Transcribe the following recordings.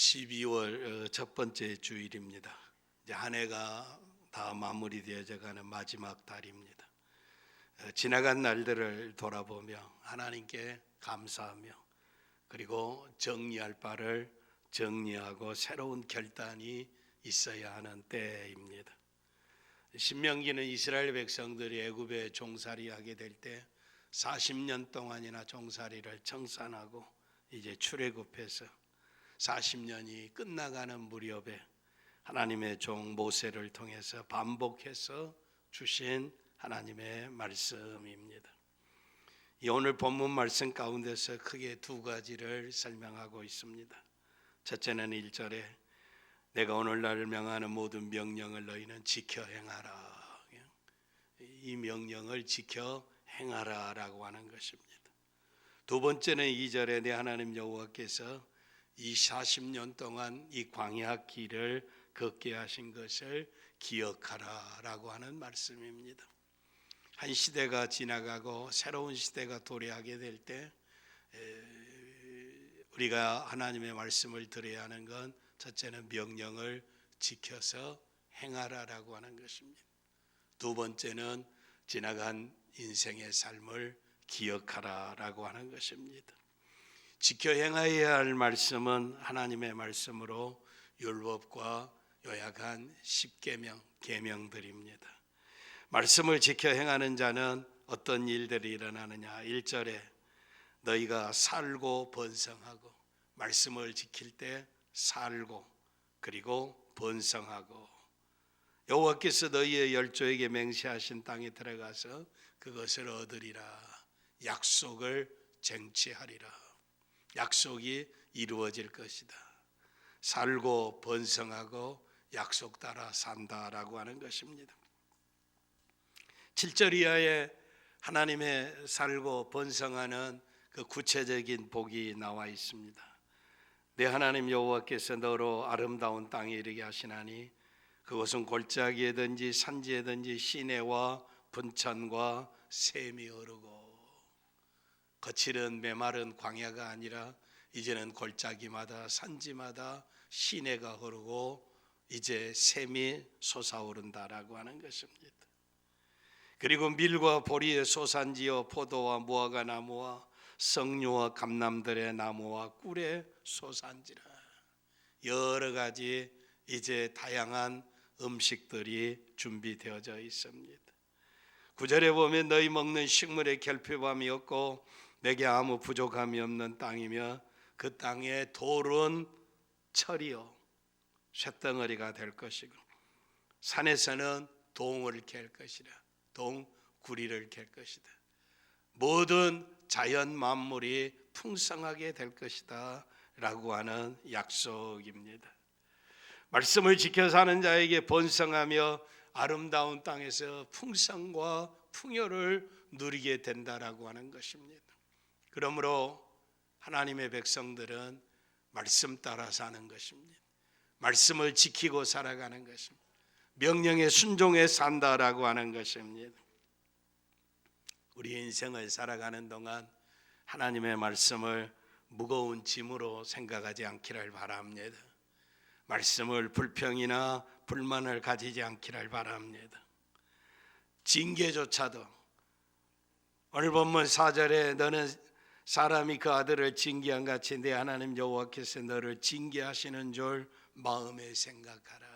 12월 첫 번째 주일입니다. 이제 한 해가 다 마무리되어져 가는 마지막 달입니다. 지나간 날들을 돌아보며 하나님께 감사하며 그리고 정리할 바를 정리하고 새로운 결단이 있어야 하는 때입니다. 신명기는 이스라엘 백성들이 애굽에 종살이하게 될 때 40년 동안이나 종살이를 청산하고 이제 출애굽해서 40년이 끝나가는 무렵에 하나님의 종 모세를 통해서 반복해서 주신 하나님의 말씀입니다. 오늘 본문 말씀 가운데서 크게 두 가지를 설명하고 있습니다. 첫째는 1절에 내가 오늘날 명하는 모든 명령을 너희는 지켜 행하라. 이 명령을 지켜 행하라 라고 하는 것입니다. 두 번째는 2절에 내 하나님 여호와께서 이 40년 동안 이 광야 길을 걷게 하신 것을 기억하라 라고 하는 말씀입니다. 한 시대가 지나가고 새로운 시대가 도래하게 될 때 우리가 하나님의 말씀을 들어야 하는 건 첫째는 명령을 지켜서 행하라라고 하는 것입니다. 두 번째는 지나간 인생의 삶을 기억하라라고 하는 것입니다. 지켜 행하여야 할 말씀은 하나님의 말씀으로 율법과 요약한 10계명, 계명들입니다. 말씀을 지켜 행하는 자는 어떤 일들이 일어나느냐? 1절에 너희가 살고 번성하고, 말씀을 지킬 때 살고 그리고 번성하고, 여호와께서 너희의 열조에게 맹세하신 땅에 들어가서 그것을 얻으리라. 약속을 쟁취하리라. 약속이 이루어질 것이다. 살고 번성하고 약속 따라 산다라고 하는 것입니다. 7절 이하에 하나님의 살고 번성하는 그 구체적인 복이 나와 있습니다. 내 하나님 여호와께서 너로 아름다운 땅에 이르게 하시나니 그것은 골짜기에든지 산지에든지 시내와 분천과 샘이 흐르고, 거칠은 메마른 광야가 아니라 이제는 골짜기마다 산지마다 시내가 흐르고 이제 샘이 솟아오른다라고 하는 것입니다. 그리고 밀과 보리의 소산지요 포도와 무화과 나무와 석류와 감람들의 나무와 꿀의 소산지라. 여러 가지 이제 다양한 음식들이 준비되어져 있습니다. 9절에 보면 너희 먹는 식물에 결핍함이 없고 내게 아무 부족함이 없는 땅이며 그 땅의 돌은 철이요 쇳덩어리가 될 것이고 산에서는 동을 캘 것이라. 동구리를 캘 것이다. 모든 자연 만물이 풍성하게 될 것이다 라고 하는 약속입니다. 말씀을 지켜 사는 자에게 번성하며 아름다운 땅에서 풍성과 풍요를 누리게 된다라고 하는 것입니다. 그러므로 하나님의 백성들은 말씀 따라 사는 것입니다. 말씀을 지키고 살아가는 것입니다. 명령에 순종해 산다라고 하는 것입니다. 우리 인생을 살아가는 동안 하나님의 말씀을 무거운 짐으로 생각하지 않기를 바랍니다. 말씀을 불평이나 불만을 가지지 않기를 바랍니다. 징계조차도 오늘 본문 4절에 너는 사람이 그 아들을 징계한 같이 내 하나님 여호와께서 너를 징계하시는 줄 마음에 생각하라.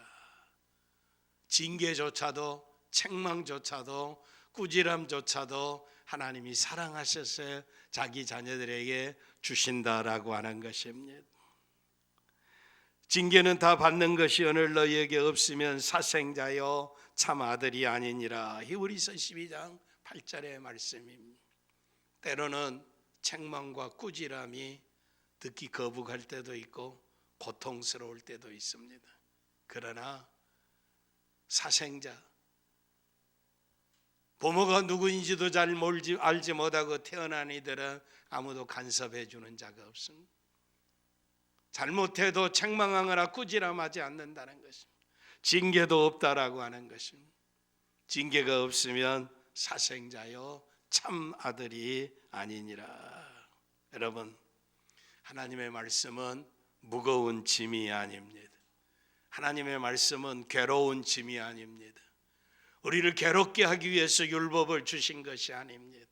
징계조차도 책망조차도 꾸지람조차도 하나님이 사랑하셔서 자기 자녀들에게 주신다라고 하는 것입니다. 징계는 다 받는 것이 오늘 너희에게 없으면 사생자여 참 아들이 아니니라. 히브리서 12장 8절의 말씀입니다. 때로는 책망과 꾸지람이 듣기 거북할 때도 있고 고통스러울 때도 있습니다. 그러나 사생자, 부모가 누구인지도 잘 알지 못하고 태어난 이들은 아무도 간섭해 주는 자가 없습니다. 잘못해도 책망하거나 꾸지람하지 않는다는 것입니다. 징계도 없다라고 하는 것입니다. 징계가 없으면 사생자요 참 아들이 아니니라. 여러분, 하나님의 말씀은 무거운 짐이 아닙니다. 하나님의 말씀은 괴로운 짐이 아닙니다. 우리를 괴롭게 하기 위해서 율법을 주신 것이 아닙니다.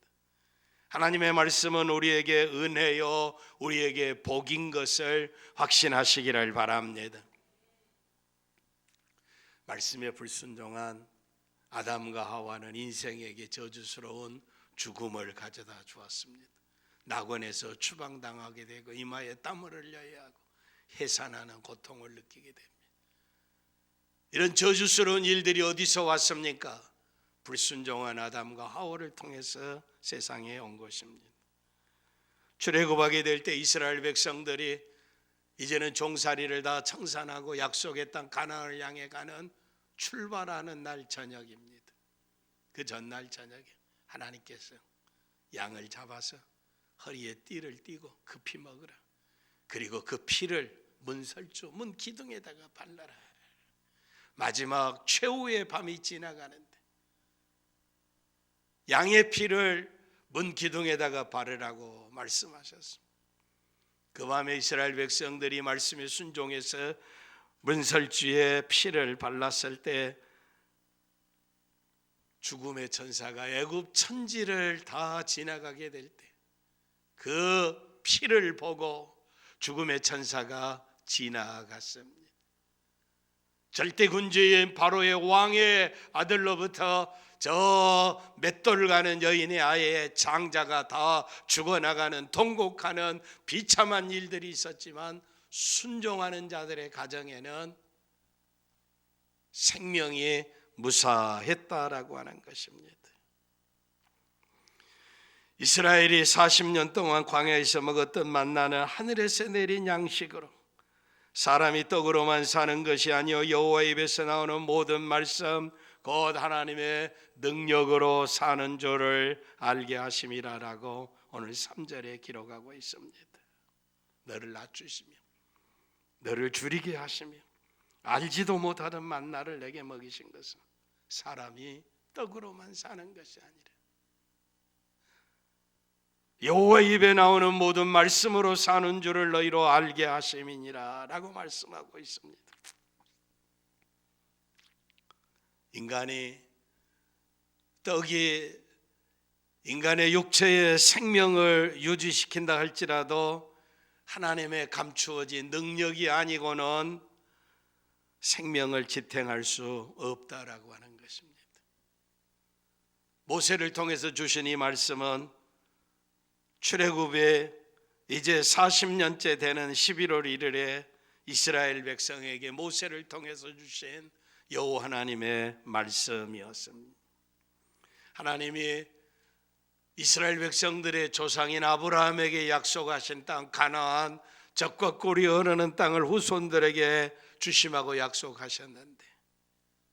하나님의 말씀은 우리에게 은혜요, 우리에게 복인 것을 확신하시기를 바랍니다. 말씀에 불순종한 아담과 하와는 인생에게 저주스러운 죽음을 가져다 주었습니다. 낙원에서 추방당하게 되고 이마에 땀을 흘려야 하고 해산하는 고통을 느끼게 됩니다. 이런 저주스러운 일들이 어디서 왔습니까? 불순종한 아담과 하와를 통해서 세상에 온 것입니다. 출애굽하게 될 때 이스라엘 백성들이 이제는 종살이를 다 청산하고 약속의 땅 가나안을 향해 가는 출발하는 날 저녁입니다. 그 전날 저녁에 하나님께서 양을 잡아서 허리에 띠를 띠고 급히 먹으라. 그리고 그 피를 문설주 문 기둥에다가 발라라. 마지막 최후의 밤이 지나가는데 양의 피를 문 기둥에다가 바르라고 말씀하셨습니다. 그 밤에 이스라엘 백성들이 말씀에 순종해서 문설주에 피를 발랐을 때 죽음의 천사가 애굽 천지를 다 지나가게 될 때 그 피를 보고 죽음의 천사가 지나갔습니다. 절대 군주인 바로의 왕의 아들로부터 저 맷돌 가는 여인의 아이의 장자가 다 죽어나가는 통곡하는 비참한 일들이 있었지만 순종하는 자들의 가정에는 생명이 무사했다라고 하는 것입니다. 이스라엘이 40년 동안 광야에서 먹었던 만나는 하늘에서 내린 양식으로 사람이 떡으로만 사는 것이 아니요 여호와 입에서 나오는 모든 말씀 곧 하나님의 능력으로 사는 줄을 알게 하심이라라고 오늘 3절에 기록하고 있습니다. 너를 낮추시며 너를 줄이게 하시며 알지도 못하던 만나를 내게 먹이신 것은 사람이 떡으로만 사는 것이 아니라 여호와 입에 나오는 모든 말씀으로 사는 줄을 너희로 알게 하심이니라 라고 말씀하고 있습니다. 떡이 인간의 육체의 생명을 유지시킨다 할지라도 하나님의 감추어진 능력이 아니고는 생명을 지탱할 수 없다라고 하는 것입니다. 모세를 통해서 주신 이 말씀은 출애굽에 이제 40년째 되는 11월 1일에 이스라엘 백성에게 모세를 통해서 주신 여호와 하나님의 말씀이었습니다. 하나님이 이스라엘 백성들의 조상인 아브라함에게 약속하신 땅 가나안 젖과 꿀이 흐르는 땅을 후손들에게 주심하고 약속하셨는데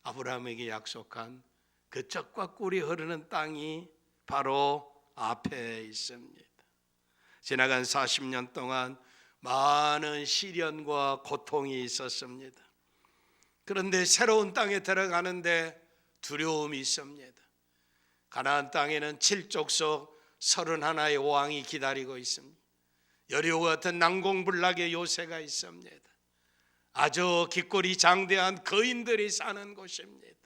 아브라함에게 약속한 그 젖과 꿀이 흐르는 땅이 바로 앞에 있습니다. 지나간 40년 동안 많은 시련과 고통이 있었습니다. 그런데 새로운 땅에 들어가는데 두려움이 있습니다. 가나안 땅에는 7족속 31의 왕이 기다리고 있습니다. 여리고 같은 난공불락의 요새가 있습니다. 아주 기골이 장대한 거인들이 사는 곳입니다.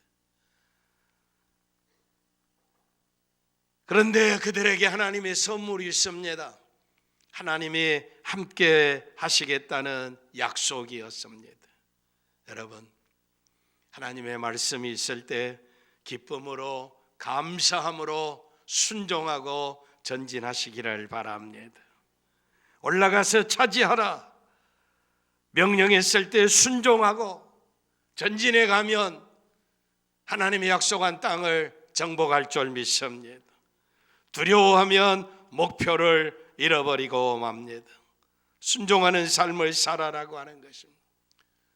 그런데 그들에게 하나님의 선물이 있습니다. 하나님이 함께 하시겠다는 약속이었습니다. 여러분, 하나님의 말씀이 있을 때 기쁨으로 감사함으로 순종하고 전진하시기를 바랍니다. 올라가서 차지하라 명령했을 때 순종하고 전진해 가면 하나님의 약속한 땅을 정복할 줄 믿습니다. 두려워하면 목표를 잃어버리고 맙니다. 순종하는 삶을 살아라고 하는 것입니다.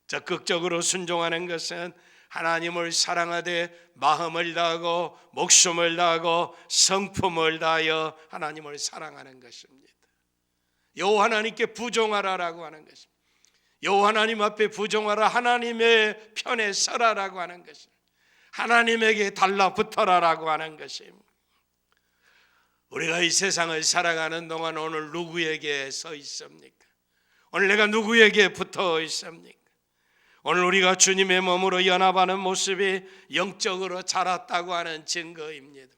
적극적으로 순종하는 것은 하나님을 사랑하되 마음을 다하고 목숨을 다하고 성품을 다하여 하나님을 사랑하는 것입니다. 여호와 하나님께 부종하라라고 하는 것입니다. 여호와 하나님 앞에 부종하라, 하나님의 편에 서라라고 하는 것입니다. 하나님에게 달라붙어라라고 하는 것입니다. 우리가 이 세상을 살아가는 동안 오늘 누구에게 서 있습니까? 오늘 내가 누구에게 붙어 있습니까? 오늘 우리가 주님의 몸으로 연합하는 모습이 영적으로 자랐다고 하는 증거입니다.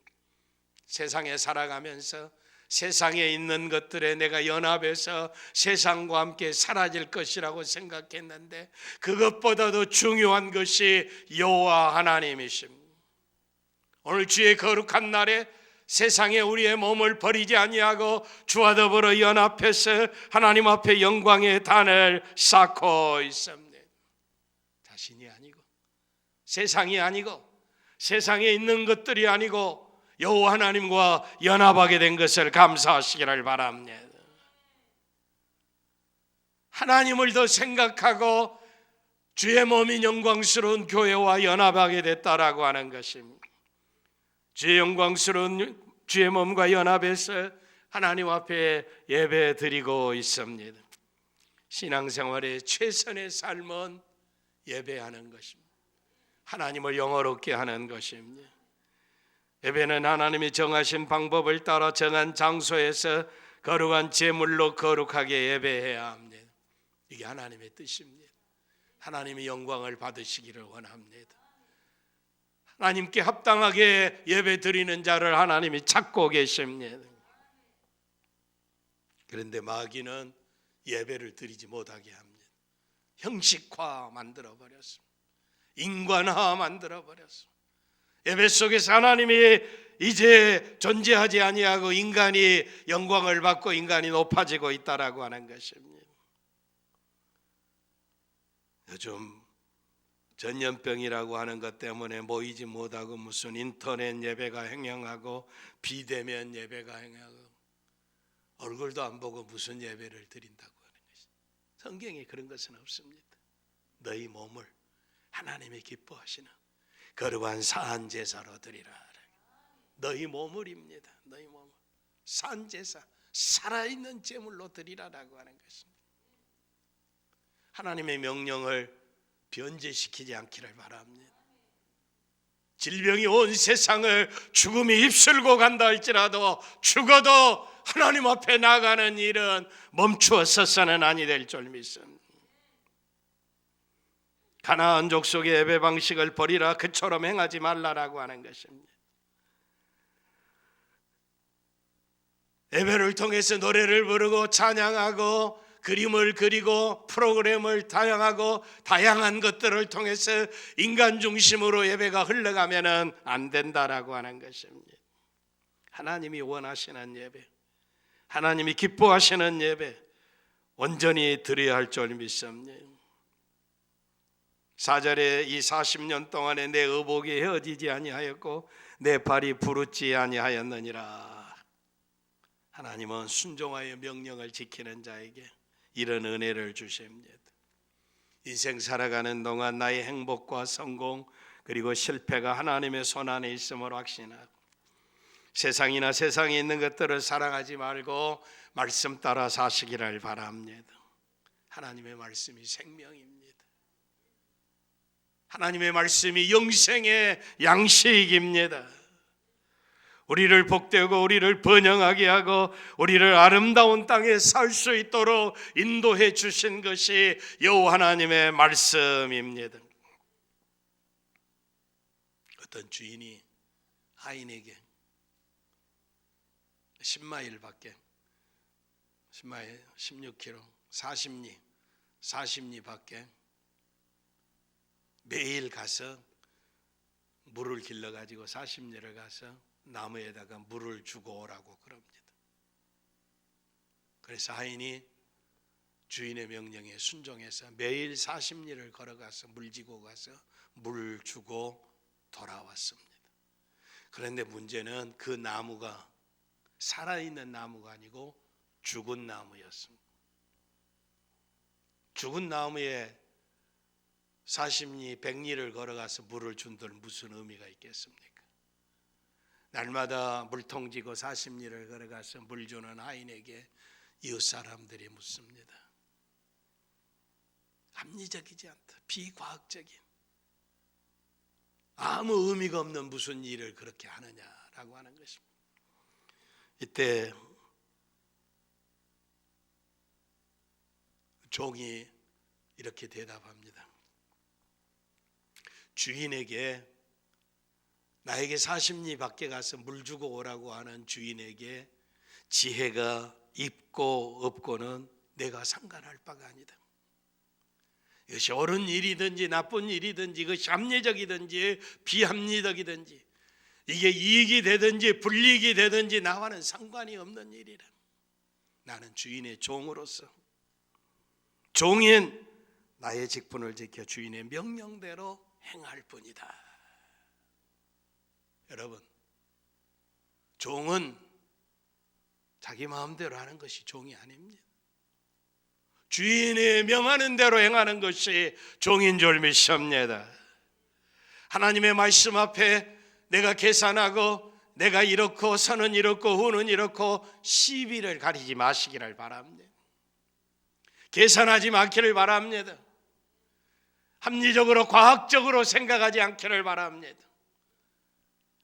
세상에 살아가면서 세상에 있는 것들에 내가 연합해서 세상과 함께 사라질 것이라고 생각했는데 그것보다도 중요한 것이 여호와 하나님이십니다. 오늘 주의 거룩한 날에 세상에 우리의 몸을 버리지 아니하고 주와 더불어 연합해서 하나님 앞에 영광의 단을 쌓고 있습니다. 자신이 아니고 세상이 아니고 세상에 있는 것들이 아니고 여호와 하나님과 연합하게 된 것을 감사하시기를 바랍니다. 하나님을 더 생각하고 주의 몸인 영광스러운 교회와 연합하게 됐다라고 하는 것입니다. 주의 영광스러운 주의 몸과 연합해서 하나님 앞에 예배 드리고 있습니다. 신앙생활의 최선의 삶은 예배하는 것입니다. 하나님을 영화롭게 하는 것입니다. 예배는 하나님이 정하신 방법을 따라 정한 장소에서 거룩한 제물로 거룩하게 예배해야 합니다. 이게 하나님의 뜻입니다. 하나님이 영광을 받으시기를 원합니다. 하나님께 합당하게 예배 드리는 자를 하나님이 찾고 계십니다. 그런데 마귀는 예배를 드리지 못하게 합니다. 형식화 만들어 버렸습니다. 인간화 만들어 버렸습니다. 예배 속에서 하나님이 이제 존재하지 아니하고 인간이 영광을 받고 인간이 높아지고 있다라고 하는 것입니다. 요즘 전염병이라고 하는 것 때문에 모이지 못하고 무슨 인터넷 예배가 행행하고 비대면 예배가 행행하고 얼굴도 안 보고 무슨 예배를 드린다고 하는 것입니다. 성경에 그런 것은 없습니다. 너희 몸을 하나님이 기뻐하시는 거룩한 산제사로 드리라. 너희 몸을입니다. 너희 몸을 산제사, 살아있는 제물로 드리라라고 하는 것입니다. 하나님의 명령을 변제시키지 않기를 바랍니다. 질병이 온 세상을 죽음이 휩쓸고 간다 할지라도 죽어도 하나님 앞에 나가는 일은 멈추어서서는 아니 될 줄 믿습니다. 가나안 족속의 예배 방식을 버리라, 그처럼 행하지 말라라고 하는 것입니다. 예배를 통해서 노래를 부르고 찬양하고 그림을 그리고 프로그램을 다양한 것들을 통해서 인간 중심으로 예배가 흘러가면은 안 된다라고 하는 것입니다. 하나님이 원하시는 예배, 하나님이 기뻐하시는 예배 온전히 드려야 할 줄 믿습니다. 4절에 이 40년 동안에 내 의복이 헤어지지 아니하였고 내 발이 부르지 아니하였느니라. 하나님은 순종하여 명령을 지키는 자에게 이런 은혜를 주십니다. 인생 살아가는 동안 나의 행복과 성공 그리고 실패가 하나님의 손안에 있음을 확신하고 세상이나 세상에 있는 것들을 사랑하지 말고 말씀 따라 사시기를 바랍니다. 하나님의 말씀이 생명입니다. 하나님의 말씀이 영생의 양식입니다. 우리를 복되고 우리를 번영하게 하고 우리를 아름다운 땅에 살 수 있도록 인도해 주신 것이 여호와 하나님의 말씀입니다. 어떤 주인이 하인에게 10마일 16km 40리 밖에 매일 가서 물을 길러가지고 40리를 가서 나무에다가 물을 주고 오라고 그럽니다. 그래서 하인이 주인의 명령에 순종해서 매일 40리를 걸어가서 물 지고 가서 물 주고 돌아왔습니다. 그런데 문제는 그 나무가 살아있는 나무가 아니고 죽은 나무였습니다. 죽은 나무에 40리, 100리를 걸어가서 물을 준들 무슨 의미가 있겠습니까? 날마다 물통 지고 40리를 걸어가서 물 주는 하인에게 이웃 사람들이 묻습니다. 합리적이지 않다. 비과학적인 아무 의미가 없는 무슨 일을 그렇게 하느냐라고 하는 것입니다. 이때 종이 이렇게 대답합니다. 주인에게, 나에게 40리 밖에 가서 물 주고 오라고 하는 주인에게 지혜가 있고 없고는 내가 상관할 바가 아니다. 이것이 옳은 일이든지 나쁜 일이든지, 이것이 합리적이든지 비합리적이든지, 이게 이익이 되든지 불이익이 되든지 나와는 상관이 없는 일이라. 나는 주인의 종으로서, 종인 나의 직분을 지켜 주인의 명령대로 행할 뿐이다. 여러분, 종은 자기 마음대로 하는 것이 종이 아닙니다. 주인이 명하는 대로 행하는 것이 종인 줄 믿습니다. 하나님의 말씀 앞에 내가 계산하고 내가 이렇고 선은 이렇고 후는 이렇고 시비를 가리지 마시기를 바랍니다. 계산하지 않기를 바랍니다. 합리적으로 과학적으로 생각하지 않기를 바랍니다.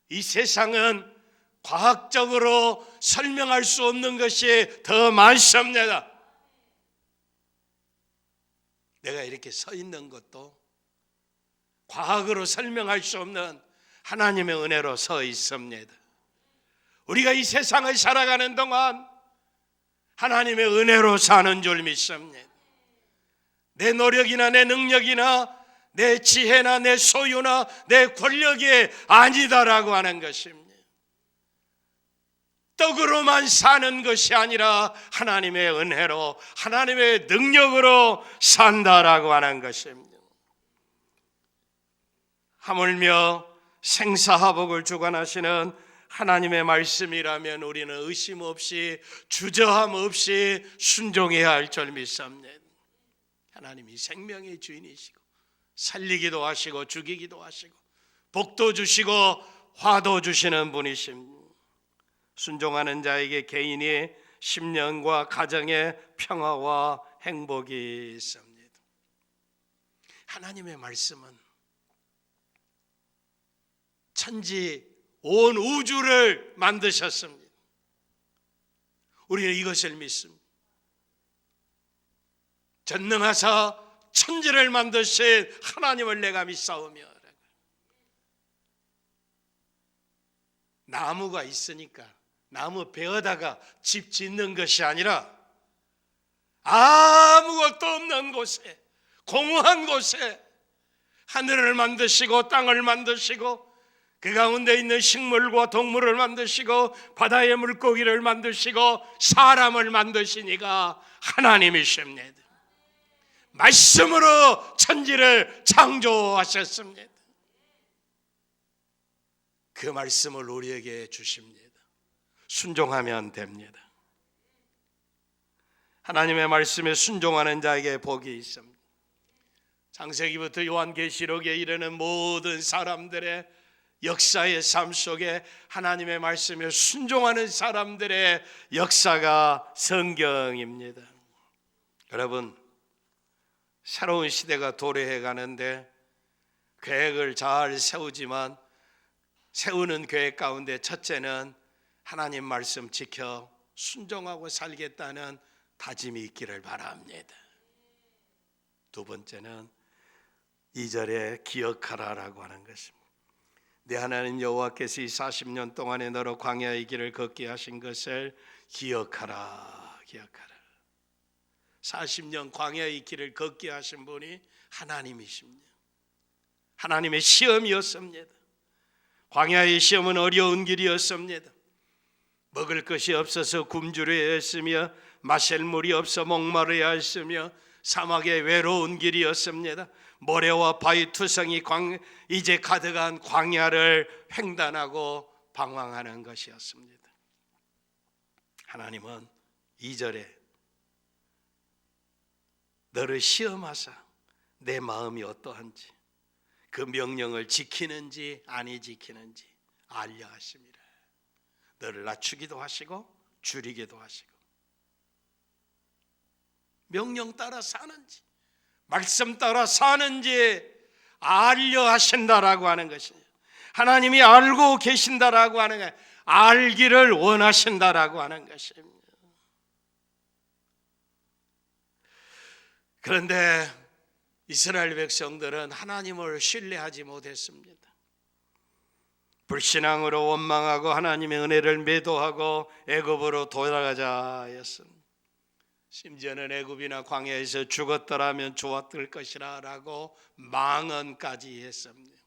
이 세상은 과학적으로 설명할 수 없는 것이 더 많습니다. 내가 이렇게 서 있는 것도 과학으로 설명할 수 없는 하나님의 은혜로 서 있습니다. 우리가 이 세상을 살아가는 동안 하나님의 은혜로 사는 줄 믿습니다. 내 노력이나 내 능력이나 내 지혜나 내 소유나 내 권력이 아니다라고 하는 것입니다. 떡으로만 사는 것이 아니라 하나님의 은혜로, 하나님의 능력으로 산다라고 하는 것입니다. 하물며 생사화복을 주관하시는 하나님의 말씀이라면 우리는 의심 없이 주저함 없이 순종해야 할 줄 믿습니다. 하나님이 생명의 주인이시고 살리기도 하시고 죽이기도 하시고 복도 주시고 화도 주시는 분이십니다. 순종하는 자에게 개인이 심령과 가정의 평화와 행복이 있습니다. 하나님의 말씀은 천지 온 우주를 만드셨습니다. 우리는 이것을 믿습니다. 전능하사 천지를 만드신 하나님을 내가 믿사오며, 나무가 있으니까 나무 베어다가 집 짓는 것이 아니라 아무것도 없는 곳에, 공허한 곳에 하늘을 만드시고 땅을 만드시고 그 가운데 있는 식물과 동물을 만드시고 바다의 물고기를 만드시고 사람을 만드시니가 하나님이십니다. 말씀으로 천지를 창조하셨습니다. 그 말씀을 우리에게 주십니다. 순종하면 됩니다. 하나님의 말씀에 순종하는 자에게 복이 있습니다. 창세기부터 요한계시록에 이르는 모든 사람들의 역사의 삶 속에 하나님의 말씀에 순종하는 사람들의 역사가 성경입니다. 여러분, 새로운 시대가 도래해 가는데 계획을 잘 세우지만 세우는 계획 가운데 첫째는 하나님 말씀 지켜 순종하고 살겠다는 다짐이 있기를 바랍니다. 두 번째는 2절에 기억하라라고 하는 것입니다. 내 하나님 여호와께서 이 40년 동안에 너로 광야의 길을 걷게 하신 것을 기억하라, 기억하라. 40년 광야의 길을 걷게 하신 분이 하나님이십니다. 하나님의 시험이었습니다. 광야의 시험은 어려운 길이었습니다. 먹을 것이 없어서 굶주려야 했으며 마실 물이 없어 목마르야 했으며 사막의 외로운 길이었습니다. 모래와 바위 투성이 이제 가득한 광야를 횡단하고 방황하는 것이었습니다. 하나님은 2절에 너를 시험하사 내 마음이 어떠한지 그 명령을 지키는지 아니 지키는지 알려 하심이라. 너를 낮추기도 하시고 줄이기도 하시고 명령 따라 사는지 말씀 따라 사는지 알려 하신다라고 하는 것이에요. 하나님이 알고 계신다라고 하는 거예요. 알기를 원하신다라고 하는 것입니다. 그런데 이스라엘 백성들은 하나님을 신뢰하지 못했습니다. 불신앙으로 원망하고 하나님의 은혜를 매도하고 애굽으로 돌아가자 하였습니다. 심지어는 애굽이나 광야에서 죽었더라면 좋았을 것이라 라고 망언까지 했습니다.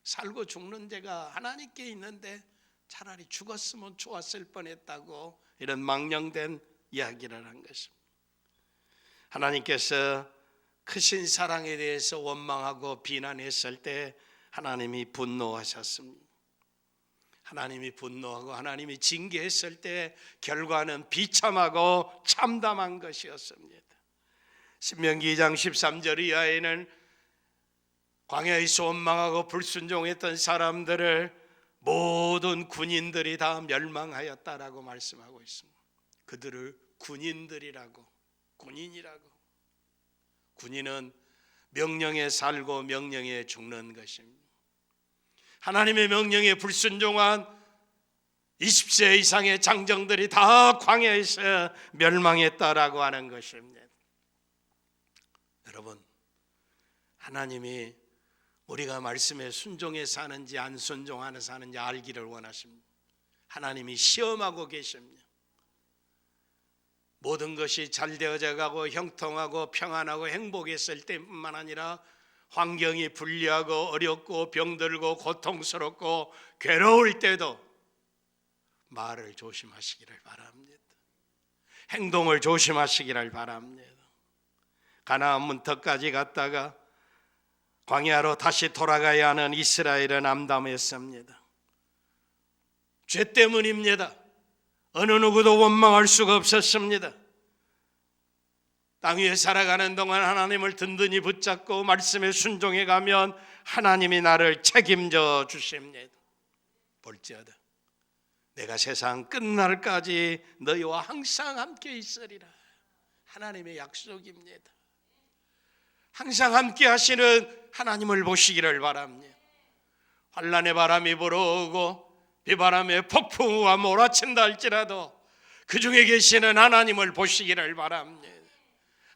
살고 죽는 데가 하나님께 있는데 차라리 죽었으면 좋았을 뻔했다고 이런 망령된 이야기를 한 것입니다. 하나님께서 크신 사랑에 대해서 원망하고 비난했을 때 하나님이 분노하셨습니다. 하나님이 분노하고 하나님이 징계했을 때 결과는 비참하고 참담한 것이었습니다. 신명기 2장 13절 이하에는 광야에서 원망하고 불순종했던 사람들을 모든 군인들이 다 멸망하였다라고 말씀하고 있습니다. 그들을 군인들이라고, 군인이라고. 군인은 명령에 살고 명령에 죽는 것입니다. 하나님의 명령에 불순종한 20세 이상의 장정들이 다 광야에서 멸망했다라고 하는 것입니다. 여러분, 하나님이 우리가 말씀에 순종해 사는지 안 순종하는 사는지 알기를 원하십니다. 하나님이 시험하고 계십니다. 모든 것이 잘 되어져 가고 형통하고 평안하고 행복했을 때뿐만 아니라 환경이 불리하고 어렵고 병들고 고통스럽고 괴로울 때도 말을 조심하시기를 바랍니다. 행동을 조심하시기를 바랍니다. 가나안 문턱까지 갔다가 광야로 다시 돌아가야 하는 이스라엘은 암담했습니다. 죄 때문입니다. 어느 누구도 원망할 수가 없었습니다. 땅 위에 살아가는 동안 하나님을 든든히 붙잡고 말씀에 순종해 가면 하나님이 나를 책임져 주십니다. 볼지어다 내가 세상 끝날까지 너희와 항상 함께 있으리라. 하나님의 약속입니다. 항상 함께 하시는 하나님을 보시기를 바랍니다. 환난의 바람이 불어오고 비바람에 폭풍우가 몰아친다 할지라도 그 중에 계시는 하나님을 보시기를 바랍니다.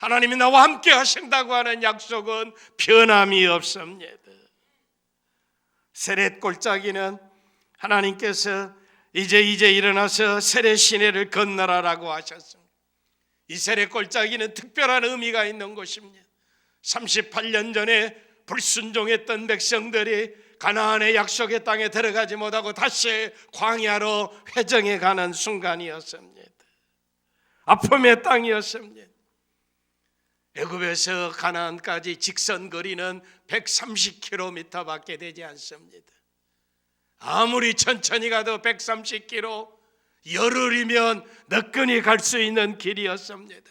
하나님이 나와 함께 하신다고 하는 약속은 변함이 없습니다. 세렛 골짜기는 하나님께서 이제 일어나서 세렛 시내를 건너라라고 하셨습니다. 이 세렛 골짜기는 특별한 의미가 있는 곳입니다. 38년 전에 불순종했던 백성들이 가나안의 약속의 땅에 들어가지 못하고 다시 광야로 회정해 가는 순간이었습니다. 아픔의 땅이었습니다. 애굽에서 가나안까지 직선 거리는 130km밖에 되지 않습니다. 아무리 천천히 가도 130km, 열흘이면 너끈히 갈 수 있는 길이었습니다.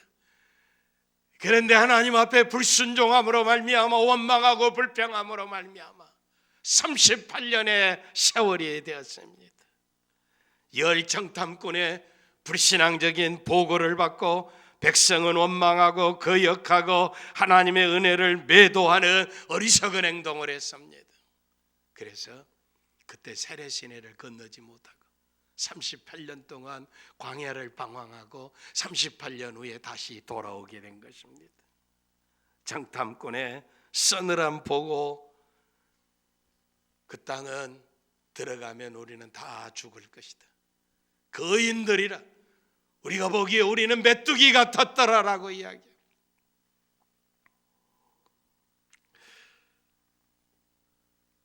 그런데 하나님 앞에 불순종함으로 말미암아 원망하고 불평함으로 말미암아 38년의 세월이 되었습니다. 열정탐꾼의 불신앙적인 보고를 받고 백성은 원망하고 거역하고 하나님의 은혜를 매도하는 어리석은 행동을 했습니다. 그래서 그때 세렛 시내를 건너지 못하고 38년 동안 광야를 방황하고 38년 후에 다시 돌아오게 된 것입니다. 정탐꾼의 서늘한 보고, 그 땅은 들어가면 우리는 다 죽을 것이다. 거인들이라 우리가 보기에 우리는 메뚜기 같았더라라고 이야기해요.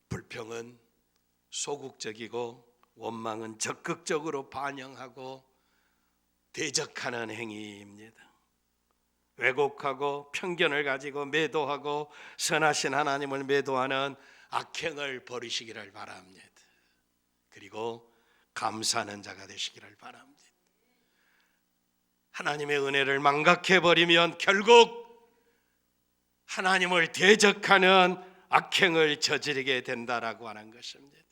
불평은 소극적이고 원망은 적극적으로 반영하고 대적하는 행위입니다. 왜곡하고 편견을 가지고 매도하고 선하신 하나님을 매도하는 악행을 버리시기를 바랍니다. 그리고 감사하는 자가 되시기를 바랍니다. 하나님의 은혜를 망각해버리면 결국 하나님을 대적하는 악행을 저지르게 된다라고 하는 것입니다.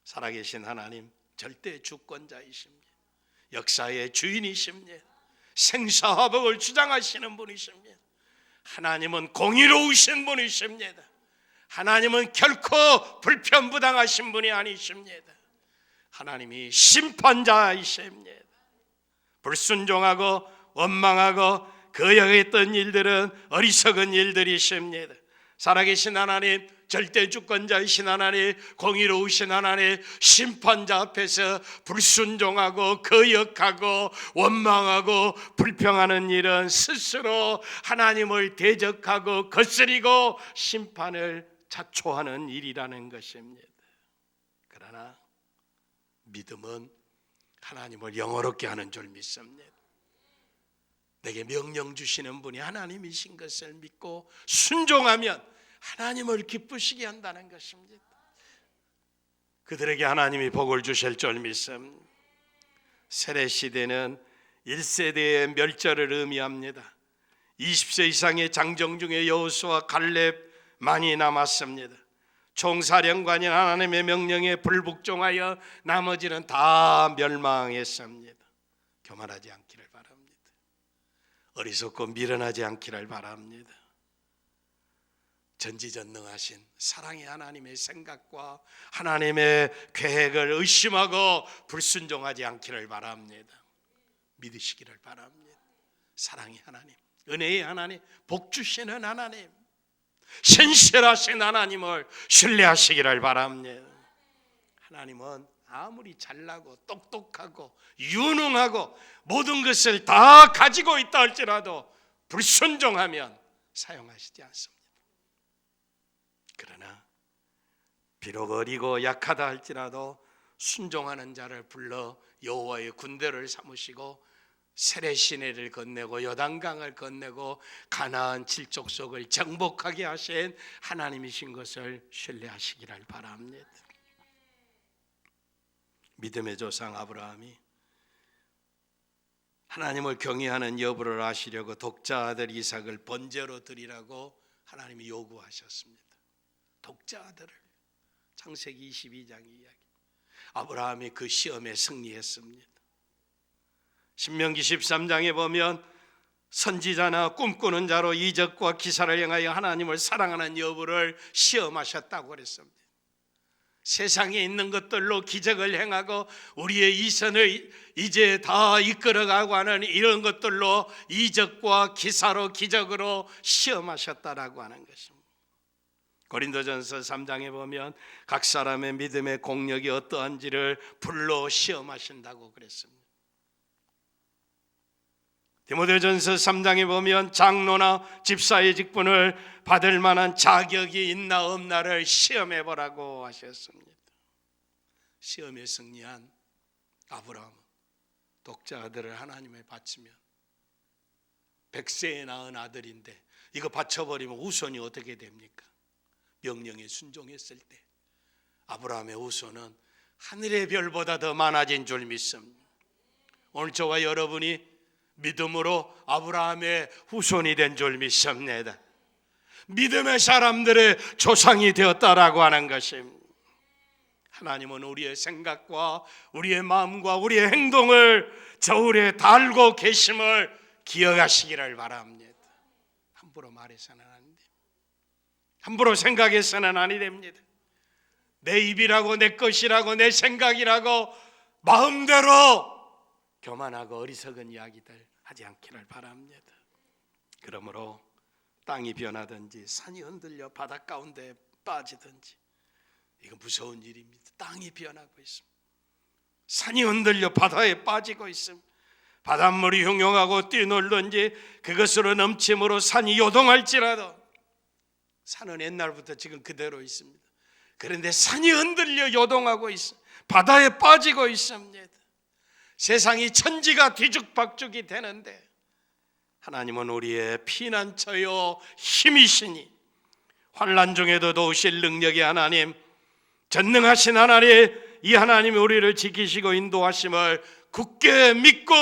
살아계신 하나님 절대 주권자이십니다. 역사의 주인이십니다. 생사화복을 주장하시는 분이십니다. 하나님은 공의로우신 분이십니다. 하나님은 결코 불편부당하신 분이 아니십니다. 하나님이 심판자이십니다. 불순종하고 원망하고 거역했던 일들은 어리석은 일들이십니다. 살아계신 하나님, 절대주권자이신 하나님, 공의로우신 하나님, 심판자 앞에서 불순종하고 거역하고 원망하고 불평하는 일은 스스로 하나님을 대적하고 거스리고 심판을 자초하는 일이라는 것입니다. 그러나 믿음은 하나님을 영어롭게 하는 줄 믿습니다. 내게 명령 주시는 분이 하나님이신 것을 믿고 순종하면 하나님을 기쁘시게 한다는 것입니다. 그들에게 하나님이 복을 주실 줄 믿습니다. 세례시대는 1세대의 멸절을 의미합니다. 20세 이상의 장정 중에 여호수아, 갈렙만이 남았습니다. 총사령관인 하나님의 명령에 불복종하여 나머지는 다 멸망했습니다. 교만하지 않기를 바랍니다. 어리석고 미련하지 않기를 바랍니다. 전지전능하신 사랑의 하나님의 생각과 하나님의 계획을 의심하고 불순종하지 않기를 바랍니다. 믿으시기를 바랍니다. 사랑의 하나님, 은혜의 하나님, 복 주시는 하나님, 신실하신 하나님을 신뢰하시기를 바랍니다. 하나님은 아무리 잘나고 똑똑하고 유능하고 모든 것을 다 가지고 있다 할지라도 불순종하면 사용하시지 않습니다. 그러나 비록 어리고 약하다 할지라도 순종하는 자를 불러 여호와의 군대를 삼으시고 세례시내를 건네고 요단강을 건네고 가나안 칠족속을 정복하게 하신 하나님이신 것을 신뢰하시기를 바랍니다. 믿음의 조상 아브라함이 하나님을 경외하는 여부를 아시려고 독자 아들 이삭을 번제로 드리라고 하나님이 요구하셨습니다. 독자 아들을, 창세기 22장 이야기. 아브라함이 그 시험에 승리했습니다. 신명기 13장에 보면 선지자나 꿈꾸는 자로 이적과 기사를 행하여 하나님을 사랑하는 여부를 시험하셨다고 그랬습니다. 세상에 있는 것들로 기적을 행하고 우리의 이선을 이제 다 이끌어가고 하는 이런 것들로 이적과 기사로 기적으로 시험하셨다라고 하는 것입니다. 고린도전서 3장에 보면 각 사람의 믿음의 공력이 어떠한지를 불로 시험하신다고 그랬습니다. 디모데전서 3장에 보면 장로나 집사의 직분을 받을 만한 자격이 있나 없나를 시험해 보라고 하셨습니다. 시험에 승리한 아브라함은 독자 아들을 하나님에 바치면 100세에 낳은 아들인데 이거 바쳐버리면 후손이 어떻게 됩니까? 명령에 순종했을 때 아브라함의 후손은 하늘의 별보다 더 많아진 줄 믿습니다. 오늘 저와 여러분이 믿음으로 아브라함의 후손이 된 줄 믿습니다. 믿음의 사람들의 조상이 되었다라고 하는 것입니다. 하나님은 우리의 생각과 우리의 마음과 우리의 행동을 저울에 달고 계심을 기억하시기를 바랍니다. 함부로 말해서는 안 됩니다. 함부로 생각해서는 아니 됩니다. 내 입이라고 내 것이라고 내 생각이라고 마음대로 교만하고 어리석은 이야기들 하지 않기를 바랍니다. 그러므로 땅이 변하든지 산이 흔들려 바닷 가운데 빠지든지 이거 무서운 일입니다. 땅이 변하고 있습니다. 산이 흔들려 바다에 빠지고 있습니다. 바닷물이 흉용하고 뛰놀든지 그것으로 넘침으로 산이 요동할지라도 산은 옛날부터 지금 그대로 있습니다. 그런데 산이 흔들려 요동하고 있습니다. 바다에 빠지고 있습니다. 세상이 천지가 뒤죽박죽이 되는데 하나님은 우리의 피난처요 힘이시니 환난 중에도 도우실 능력의 하나님, 전능하신 하나님, 이 하나님이 우리를 지키시고 인도하심을 굳게 믿고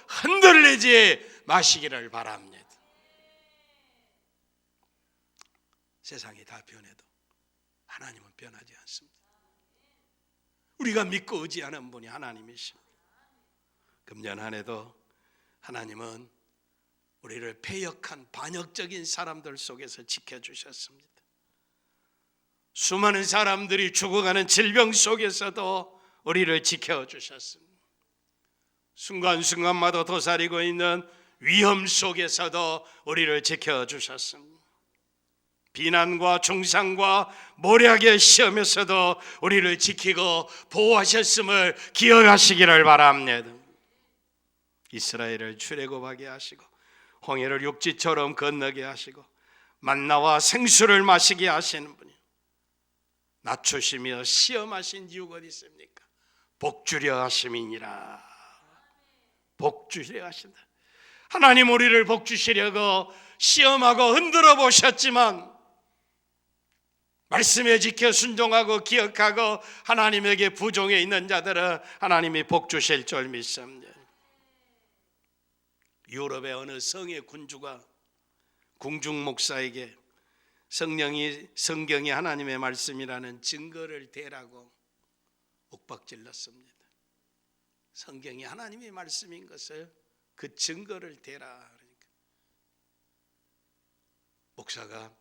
흔들리지 마시기를 바랍니다. 세상이 다 변해도 하나님은 변하지 않습니다. 우리가 믿고 의지하는 분이 하나님이십니다. 금년 한 해도 하나님은 우리를 패역한 반역적인 사람들 속에서 지켜주셨습니다. 수많은 사람들이 죽어가는 질병 속에서도 우리를 지켜주셨습니다. 순간순간마다 도사리고 있는 위험 속에서도 우리를 지켜주셨습니다. 비난과 중상과 모략의 시험에서도 우리를 지키고 보호하셨음을 기억하시기를 바랍니다. 이스라엘을 출애굽하게 하시고 홍해를 육지처럼 건너게 하시고 만나와 생수를 마시게 하시는 분이 낮추시며 시험하신 이유가 어디 있습니까? 복주려 하심이니라. 복주려 하신다. 하나님 우리를 복주시려고 시험하고 흔들어 보셨지만 말씀에 지켜 순종하고 기억하고 하나님에게 부종해 있는 자들은 하나님이 복주실 줄 믿습니다. 유럽의 어느 성의 군주가 궁중 목사에게 성경이 하나님의 말씀이라는 증거를 대라고 옥박질렀습니다. 성경이 하나님의 말씀인 것을 그 증거를 대라. 그러니까 목사가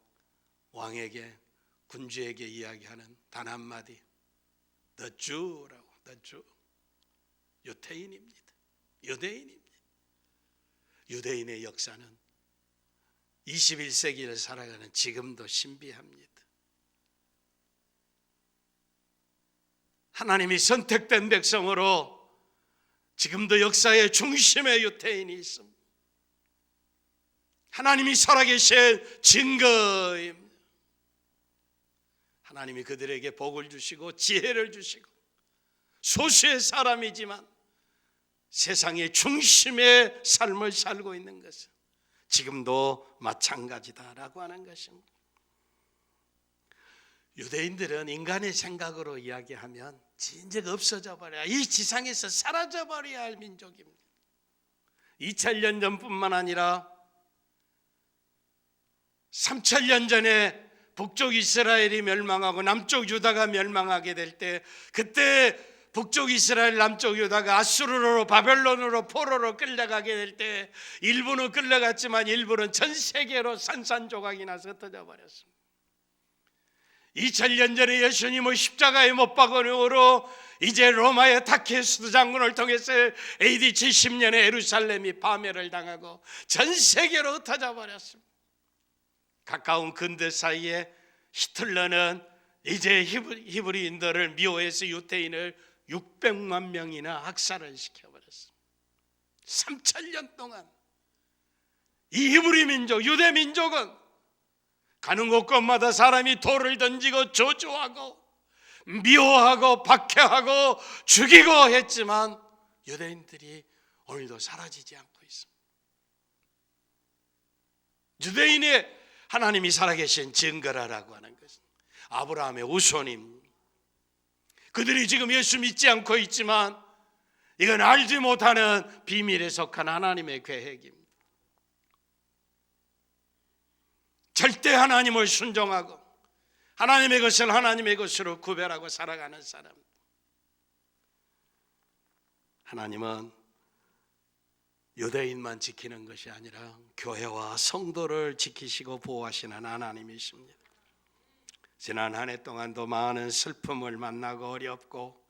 왕에게 군주에게 이야기하는 단 한마디, The Jew라고, The Jew. 유태인입니다. 유대인입니다. 유대인의 역사는 21세기를 살아가는 지금도 신비합니다. 하나님이 선택된 백성으로 지금도 역사의 중심에 유태인이 있습니다. 하나님이 살아계신 증거입니다. 하나님이 그들에게 복을 주시고 지혜를 주시고 소수의 사람이지만 세상의 중심의 삶을 살고 있는 것은 지금도 마찬가지다라고 하는 것입니다. 유대인들은 인간의 생각으로 이야기하면 진즉 없어져 버려야, 이 지상에서 사라져 버려야 할 민족입니다. 2000년 전뿐만 아니라 3000년 전에 북쪽 이스라엘이 멸망하고 남쪽 유다가 멸망하게 될 때, 그때 북쪽 이스라엘 남쪽 유다가 아수르로 바벨론으로 포로로 끌려가게 될 때 일부는 끌려갔지만 일부는 전 세계로 산산조각이 나서 흩어져 버렸습니다. 2000년 전에 예수님을 십자가에 못 박음으로 이제 로마의 다케스도 장군을 통해서 AD 70년에 예루살렘이 파멸을 당하고 전 세계로 흩어져 버렸습니다. 가까운 근대 사이에 히틀러는 이제 히브리인들을 미워해서 유대인을 600만 명이나 학살을 시켜버렸습니다. 3000년 동안 이 히브리 민족, 유대 민족은 가는 곳곳마다 사람이 돌을 던지고 저주하고 미워하고 박해하고 죽이고 했지만 유대인들이 오늘도 사라지지 않고 있습니다. 유대인의 하나님이 살아계신 증거라고 하는 것은 아브라함의 후손입니다. 그들이 지금 예수 믿지 않고 있지만 이건 알지 못하는 비밀에 속한 하나님의 계획입니다. 절대 하나님을 순종하고 하나님의 것을 하나님의 것으로 구별하고 살아가는 사람, 하나님은 유대인만 지키는 것이 아니라 교회와 성도를 지키시고 보호하시는 하나님이십니다. 지난 한 해 동안도 많은 슬픔을 만나고 어렵고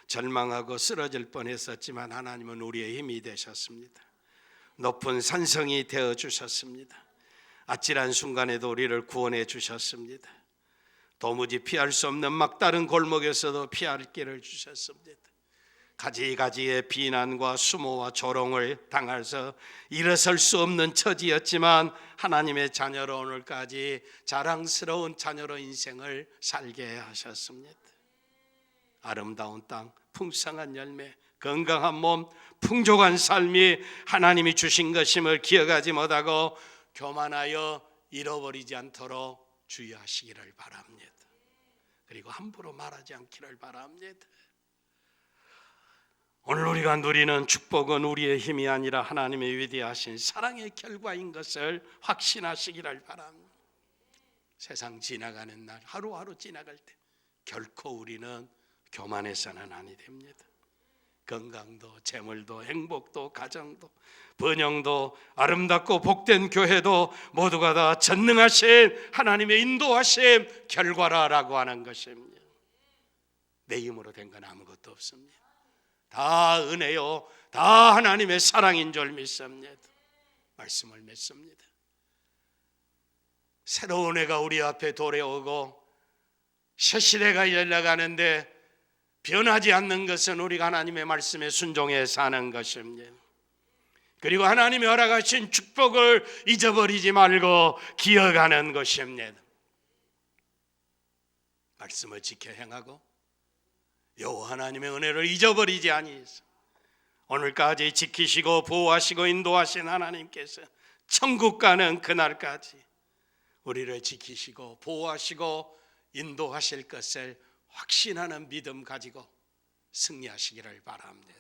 절망하고 쓰러질 뻔했었지만 하나님은 우리의 힘이 되셨습니다. 높은 산성이 되어주셨습니다. 아찔한 순간에도 우리를 구원해 주셨습니다. 도무지 피할 수 없는 막다른 골목에서도 피할 길을 주셨습니다. 가지가지의 비난과 수모와 조롱을 당해서 일어설 수 없는 처지였지만 하나님의 자녀로 오늘까지 자랑스러운 자녀로 인생을 살게 하셨습니다. 아름다운 땅, 풍성한 열매, 건강한 몸, 풍족한 삶이 하나님이 주신 것임을 기억하지 못하고 교만하여 잃어버리지 않도록 주의하시기를 바랍니다. 그리고 함부로 말하지 않기를 바랍니다. 오늘 우리가 누리는 축복은 우리의 힘이 아니라 하나님의 위대하신 사랑의 결과인 것을 확신하시기를 바랍니다. 세상 지나가는 날, 하루하루 지나갈 때 결코 우리는 교만해서는 아니 됩니다. 건강도, 재물도, 행복도, 가정도, 번영도, 아름답고 복된 교회도 모두가 다 전능하신 하나님의 인도하심 결과라고 하는 것입니다. 내 힘으로 된 건 아무것도 없습니다. 다 은혜요, 다 하나님의 사랑인 줄 믿습니다. 말씀을 맺습니다. 새로운 해가 우리 앞에 도래오고 새 시대가 열려가는데 변하지 않는 것은 우리가 하나님의 말씀에 순종해 사는 것입니다. 그리고 하나님이 허락하신 축복을 잊어버리지 말고 기억하는 것입니다. 말씀을 지켜 행하고 여호와 하나님의 은혜를 잊어버리지 아니해서 오늘까지 지키시고 보호하시고 인도하신 하나님께서 천국 가는 그날까지 우리를 지키시고 보호하시고 인도하실 것을 확신하는 믿음 가지고 승리하시기를 바랍니다.